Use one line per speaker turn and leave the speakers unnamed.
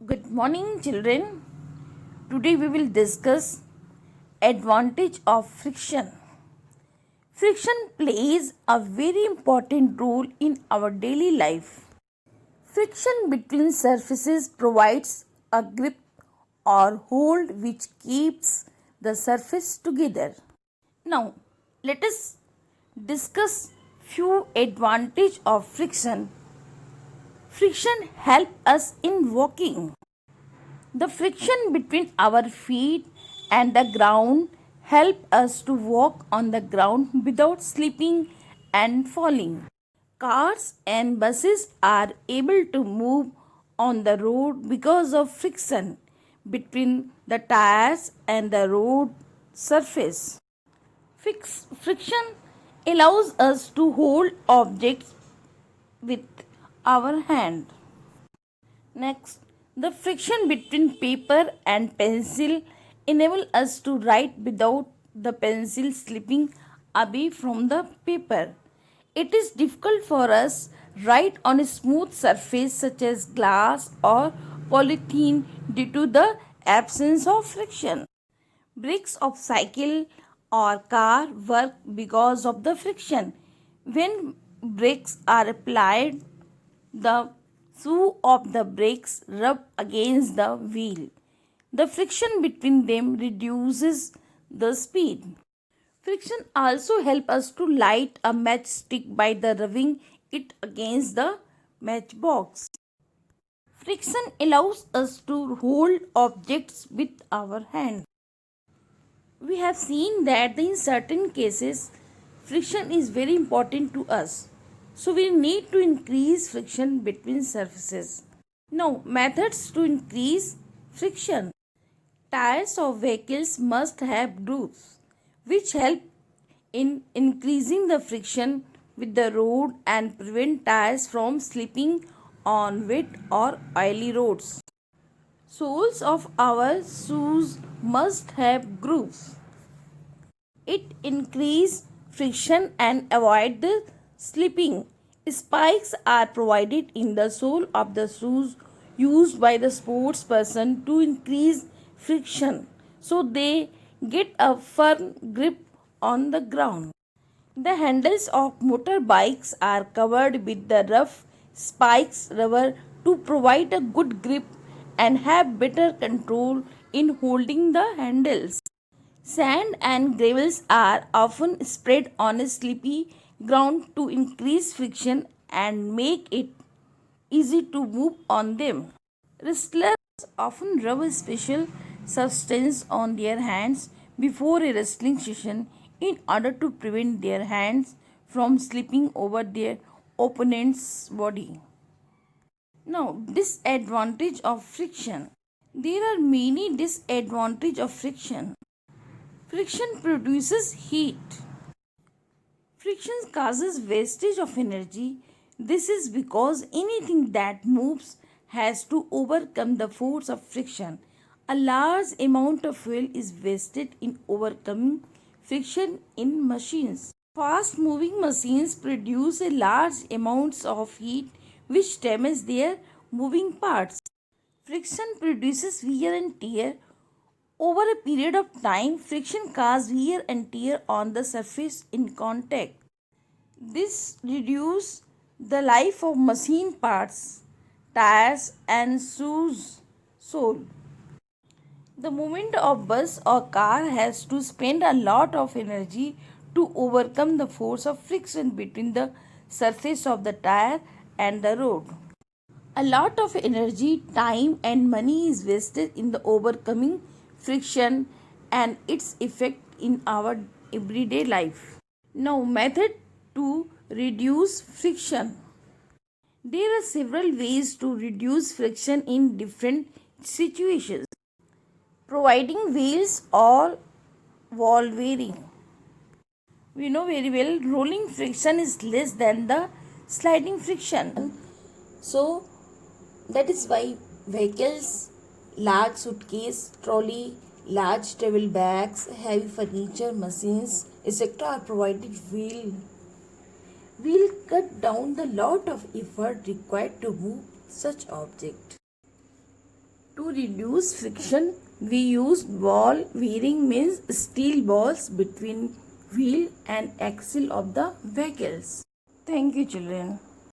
Good morning, children. Today we will discuss advantage of friction. Friction plays a very important role in our daily life. Friction between surfaces provides a grip or hold which keeps the surface together. Now, let us discuss few advantage of friction. Friction help us in walking. The friction between our feet and the ground help us to walk on the ground without slipping and falling. Cars and buses are able to move on the road because of friction between the tires and the road surface. Friction allows us to hold objects with our hand. Next, the friction between paper and pencil enable us to write without the pencil slipping away from the paper. It is difficult for us write on a smooth surface such as glass or polythene due to the absence of friction. Brakes of cycle or car work because of the friction. When brakes are applied, the shoe of the brakes rub against the wheel. The friction between them reduces the speed. Friction also helps us to light a matchstick by the rubbing it against the matchbox. Friction allows us to hold objects with our hand. We have seen that in certain cases friction is very important to us. So we need to increase friction between surfaces. Now, methods to increase friction. Tires of vehicles must have grooves which help in increasing the friction with the road and prevent tires from slipping on wet or oily roads. Soles of our shoes must have grooves. It increase friction and avoid the slipping. Spikes are provided in the sole of the shoes used by the sports person to increase friction so they get a firm grip on the ground. The handles of motorbikes are covered with the rough spikes rubber to provide a good grip and have better control in holding the handles. Sand and gravels are often spread on a slippery ground to increase friction and make it easy to move on them. Wrestlers often rub a special substance on their hands before a wrestling session in order to prevent their hands from slipping over their opponent's body. Now, disadvantage of friction. There are many disadvantages of friction. Friction produces heat. Friction causes wastage of energy. This is because anything that moves has to overcome the force of friction. A large amount of fuel is wasted in overcoming friction in machines. Fast moving machines produce a large amounts of heat which damage their moving parts. Friction produces wear and tear. Over a period of time, friction causes wear and tear on the surface in contact. This reduces the life of machine parts, tires and shoes sole. The movement of bus or car has to spend a lot of energy to overcome the force of friction between the surface of the tire and the road. A lot of energy, time and money is wasted in the overcoming friction and its effect in our everyday life. Now, method to reduce friction. There are several ways to reduce friction in different situations. Providing wheels or wall wearing. We know very well rolling friction is less than the sliding friction. So that is why vehicles, large suitcase, trolley, large travel bags, heavy furniture, machines, etc. are provided will cut down the lot of effort required to move such object. To reduce friction, we use ball bearing, means steel balls between wheel and axle of the vehicles. Thank you, children.